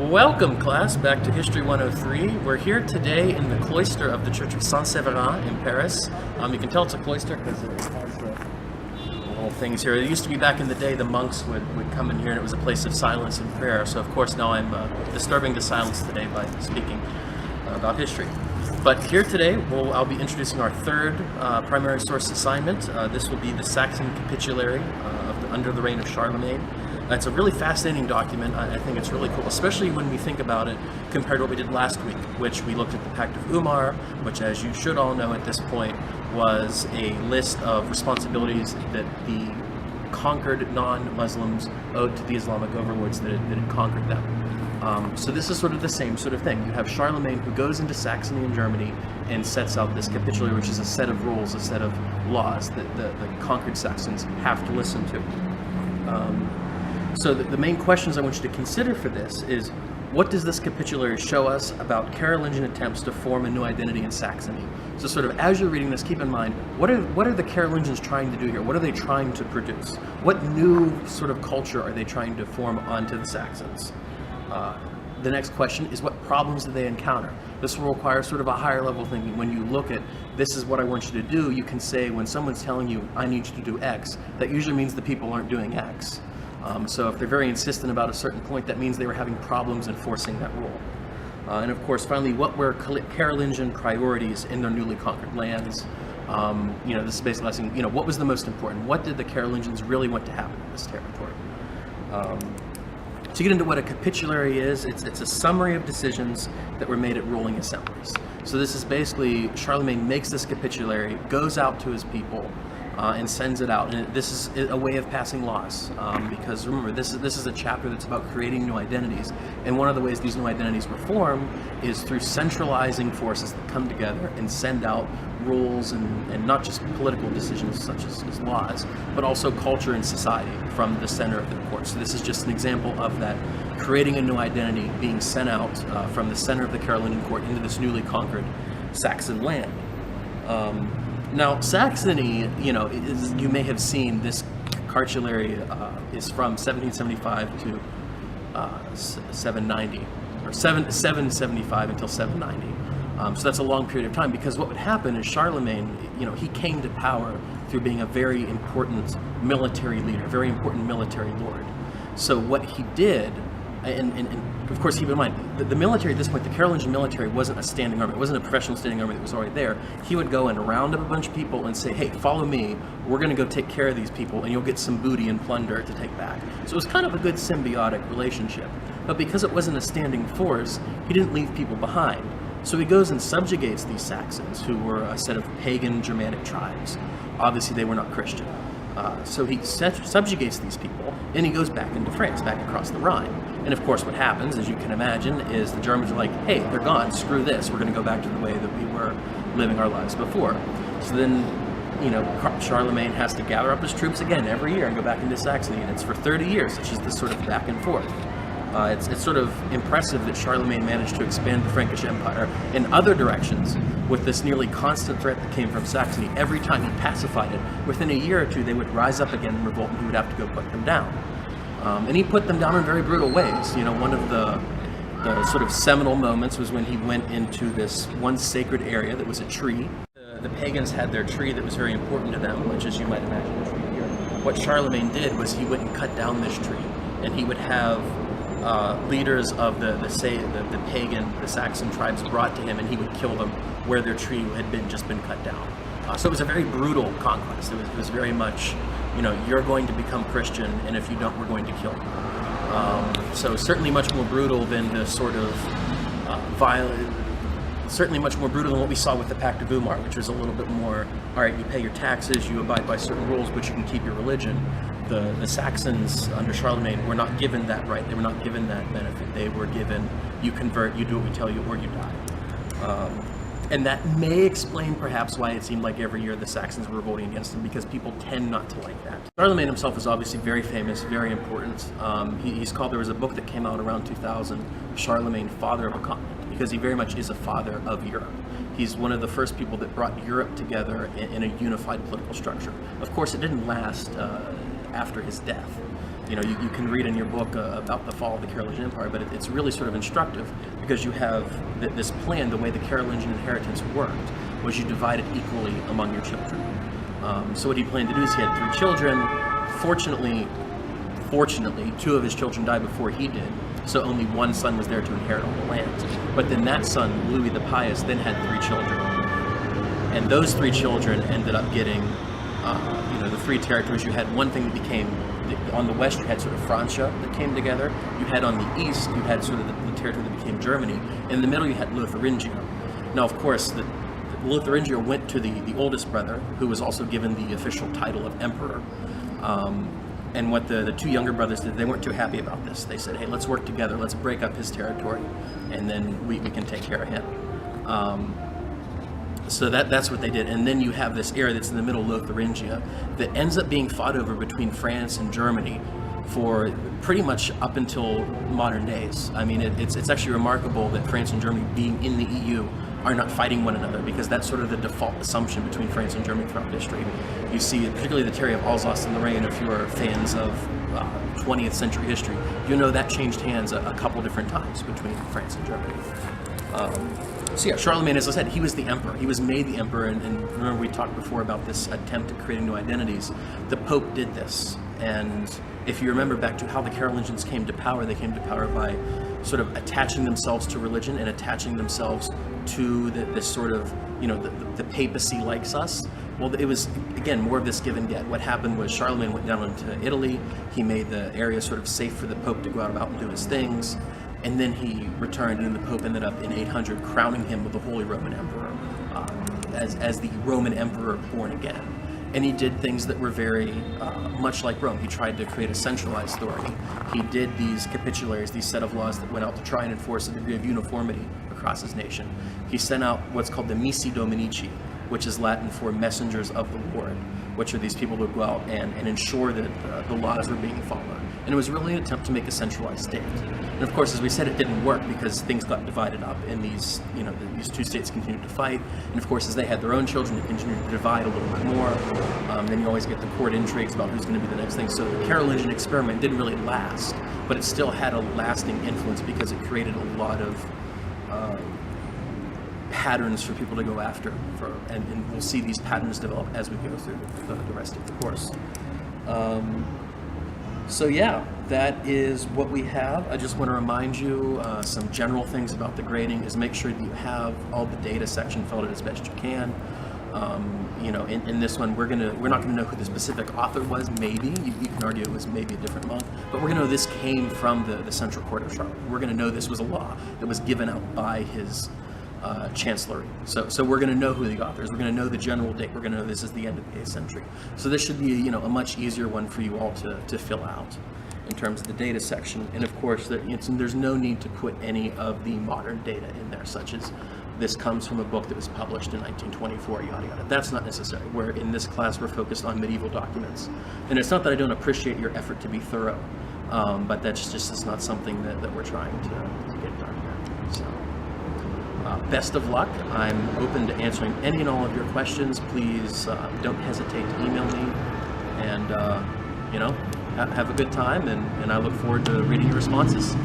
Welcome, class, back to History 103. We're here today in the cloister of the Church of Saint-Séverin in Paris. You can tell it's a cloister because it has the little things here. It used to be back in the day the monks would come in here and it was a place of silence and prayer. So, of course, now I'm disturbing the silence today by speaking about history. But here today, I'll be introducing our third primary source assignment. This will be the Saxon Capitulary under the reign of Charlemagne. It's a really fascinating document. I think it's really cool, especially when we think about it compared to what we did last week, which we looked at the Pact of Umar, which, as you should all know at this point, was a list of responsibilities that the conquered non-Muslims owed to the Islamic overlords that had conquered them. So this is sort of the same sort of thing. You have Charlemagne who goes into Saxony and Germany and sets out this capitulary, which is a set of rules, a set of laws that the conquered Saxons have to listen to. So the main questions I want you to consider for this is, what does this capitulary show us about Carolingian attempts to form a new identity in Saxony? So sort of as you're reading this, keep in mind, what are the Carolingians trying to do here? What are they trying to produce? What new sort of culture are they trying to form onto the Saxons? The next question is, what problems do they encounter? This will require sort of a higher level thinking. When you look at, this is what I want you to do, you can say, when someone's telling you, I need you to do X, that usually means the people aren't doing X. So if they're very insistent about a certain point, that means they were having problems enforcing that rule. And of course, finally, what were Carolingian priorities in their newly conquered lands? This is basically asking, what was the most important? What did the Carolingians really want to happen in this territory? To get into what a capitulary is, it's a summary of decisions that were made at ruling assemblies. So this is basically, Charlemagne makes this capitulary, goes out to his people, and sends it out. And this is a way of passing laws, because remember, this is a chapter that's about creating new identities. And one of the ways these new identities were formed is through centralizing forces that come together and send out rules and not just political decisions such as laws, but also culture and society from the center of the court. So this is just an example of that, creating a new identity being sent out from the center of the Carolingian court into this newly conquered Saxon land. Now, Saxony, you may have seen this cartulary is from 1775 to 790, or 775 until 790. So that's a long period of time, because what would happen is Charlemagne, he came to power through being a very important military leader, very important military lord. So what he did, and of course, keep in mind, the military at this point, the Carolingian military wasn't a standing army. It wasn't a professional standing army that was already there. He would go and round up a bunch of people and say, hey, follow me. We're going to go take care of these people, and you'll get some booty and plunder to take back. So it was kind of a good symbiotic relationship. But because it wasn't a standing force, he didn't leave people behind. So he goes and subjugates these Saxons, who were a set of pagan Germanic tribes. Obviously, they were not Christian. So he subjugates these people, and he goes back into France, back across the Rhine. And of course, what happens, as you can imagine, is the Germans are like, hey, they're gone, screw this, we're going to go back to the way that we were living our lives before. So then, Charlemagne has to gather up his troops again every year and go back into Saxony, and it's for 30 years. It's just this sort of back and forth. It's sort of impressive that Charlemagne managed to expand the Frankish Empire in other directions with this nearly constant threat that came from Saxony. Every time he pacified it, within a year or two, they would rise up again and revolt, and he would have to go put them down. And he put them down in very brutal ways. One of the sort of seminal moments was when he went into this one sacred area that was a tree. The pagans had their tree that was very important to them, which, as you might imagine, the tree here. What Charlemagne did was he went and cut down this tree, and he would have leaders of the pagan, the Saxon tribes brought to him, and he would kill them where their tree had just been cut down. So it was a very brutal conquest. It was very much, you're going to become Christian, and if you don't, we're going to kill you. So certainly much more brutal than the sort of violent, certainly much more brutal than what we saw with the Pact of Umar, which was a little bit more, all right, you pay your taxes, you abide by certain rules, but you can keep your religion. The Saxons under Charlemagne were not given that right. They were not given that benefit. They were given, you convert, you do what we tell you, or you die. And that may explain perhaps why it seemed like every year the Saxons were revolting against them, because people tend not to like that. Charlemagne himself is obviously very famous, very important. There was a book that came out around 2000, Charlemagne, Father of a Continent, because he very much is a father of Europe. He's one of the first people that brought Europe together in a unified political structure. Of course, it didn't last after his death. you can read in your book about the fall of the Carolingian Empire, but it's really sort of instructive because you have this plan. The way the Carolingian inheritance worked was you divided equally among your children. So what he planned to do is he had 3 children. Fortunately, 2 of his children died before he did, so only one son was there to inherit all the land. But then that son, Louis the Pious, then had 3 children. And those 3 children ended up getting, the 3 territories. You had one thing that became, on the west you had sort of Francia that came together. You had on the east, you had sort of the territory that became Germany. In the middle you had Lotharingia. Now of course, the Lotharingia went to the oldest brother, who was also given the official title of emperor. And what the 2 younger brothers did, they weren't too happy about this. They said, hey, let's work together, let's break up his territory, and then we can take care of him. So that's what they did. And then you have this area that's in the middle, Lotharingia, that ends up being fought over between France and Germany for pretty much up until modern days. I mean, it's actually remarkable that France and Germany, being in the EU, are not fighting one another, because that's sort of the default assumption between France and Germany throughout history. You see, particularly the territory of Alsace and Lorraine, if you are fans of 20th century history, you know that changed hands a couple different times between France and Germany. So yeah, Charlemagne, as I said, he was the emperor. He was made the emperor, and remember we talked before about this attempt at creating new identities. The Pope did this, and if you remember back to how the Carolingians came to power, they came to power by sort of attaching themselves to religion and attaching themselves to this sort of, the papacy likes us. Well, it was, again, more of this give and get. What happened was Charlemagne went down into Italy. He made the area sort of safe for the Pope to go about and do his things. And then he returned, and the Pope ended up in 800 crowning him with the Holy Roman Emperor, as the Roman Emperor born again. And he did things that were very much like Rome. He tried to create a centralized authority. He did these capitularies, these set of laws that went out to try and enforce a degree of uniformity across his nation. He sent out what's called the Missi Dominici, which is Latin for messengers of the Lord, which are these people who would go out and ensure that the laws were being followed. And it was really an attempt to make a centralized state. And of course, as we said, it didn't work because things got divided up, and these 2 states continued to fight. And of course, as they had their own children, it continued to divide a little bit more. Then you always get the court intrigues about who's going to be the next thing. So the Carolingian experiment didn't really last, but it still had a lasting influence because it created a lot of patterns for people to go after, and we'll see these patterns develop as we go through the rest of the course. So yeah, that is what we have. I just want to remind you some general things about the grading is make sure that you have all the data section filled out as best you can. In this one, we're not gonna know who the specific author was. Maybe you can argue it was maybe a different monk, but we're gonna know this came from the Central Court of Charlemagne. We're gonna know this was a law that was given out by his chancellery. So we're going to know who the author is. We're going to know the general date. We're going to know this is the end of the 8th century. So this should be a much easier one for you all to fill out in terms of the data section. And of course, there's no need to put any of the modern data in there, such as this comes from a book that was published in 1924, yada yada. That's not necessary. Where in this class we're focused on medieval documents. And it's not that I don't appreciate your effort to be thorough, but that's just not something that we're trying to get done here. So. Best of luck. I'm open to answering any and all of your questions. Please don't hesitate to email me, and have a good time, and I look forward to reading your responses.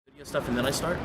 Video stuff, and then I start.